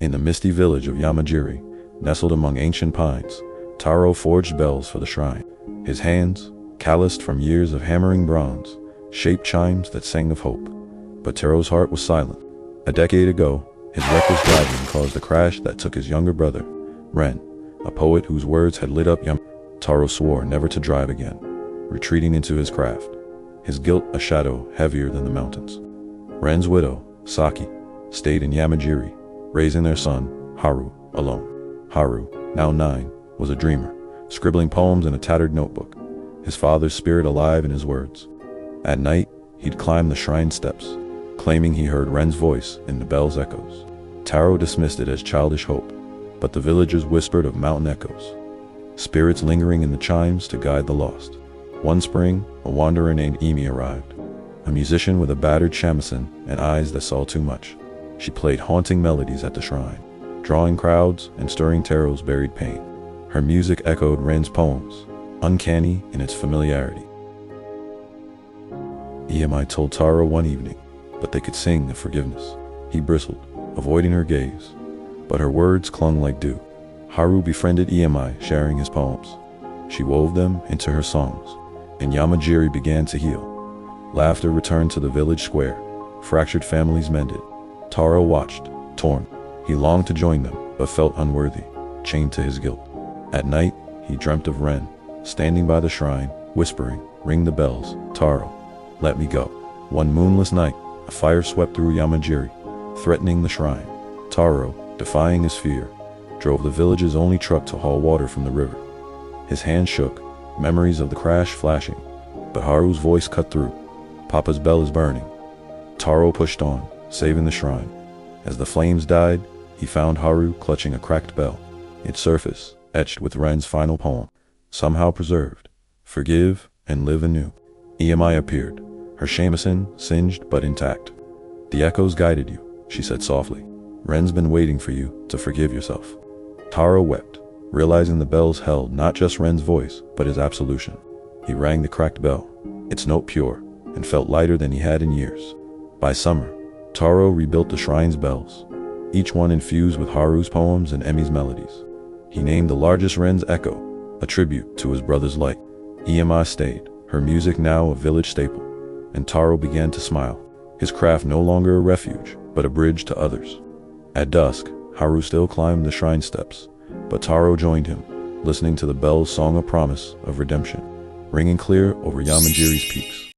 In the misty village of Yamajiri, nestled among ancient pines, Taro forged bells for the shrine. His hands, calloused from years of hammering bronze, shaped chimes that sang of hope. But Taro's heart was silent. A decade ago, his reckless driving caused a crash that took his younger brother, Ren, a poet whose words had lit up Taro swore never to drive again, retreating into his craft, his guilt a shadow heavier than the mountains. Ren's widow, Saki, stayed in Yamajiri, raising their son, Haru, alone. Haru, now 9, was a dreamer, scribbling poems in a tattered notebook, his father's spirit alive in his words. At night, he'd climb the shrine steps, claiming he heard Ren's voice in the bell's echoes. Taro dismissed it as childish hope, but the villagers whispered of mountain echoes, spirits lingering in the chimes to guide the lost. One spring, a wanderer named Emi arrived, a musician with a battered shamisen and eyes that saw too much. She played haunting melodies at the shrine, drawing crowds and stirring Taro's buried pain. Her music echoed Ren's poems, uncanny in its familiarity. Emi told Taro one evening, but they could sing of forgiveness. He bristled, avoiding her gaze, but her words clung like dew. Haru befriended Emi, sharing his poems. She wove them into her songs, and Yamajiri began to heal. Laughter returned to the village square, fractured families mended. Taro watched, torn. He longed to join them, but felt unworthy, chained to his guilt. At night, he dreamt of Ren, standing by the shrine, whispering, "Ring the bells, Taro, let me go." One moonless night, a fire swept through Yamajiri, threatening the shrine. Taro, defying his fear, drove the village's only truck to haul water from the river. His hand shook, memories of the crash flashing, but Haru's voice cut through. "Papa's bell is burning." Taro pushed on, saving the shrine. As the flames died, he found Haru clutching a cracked bell, its surface etched with Ren's final poem, somehow preserved, "Forgive and live anew." Emi appeared, her shamisen singed but intact. "The echoes guided you," she said softly. "Ren's been waiting for you to forgive yourself." Taro wept, realizing the bells held not just Ren's voice, but his absolution. He rang the cracked bell, its note pure, and felt lighter than he had in years. By summer, Taro rebuilt the shrine's bells, each one infused with Haru's poems and Emi's melodies. He named the largest Ren's echo, a tribute to his brother's light. Emi stayed, her music now a village staple, and Taro began to smile, his craft no longer a refuge, but a bridge to others. At dusk, Haru still climbed the shrine steps, but Taro joined him, listening to the bell's song of promise of redemption, ringing clear over Yamajiri's peaks.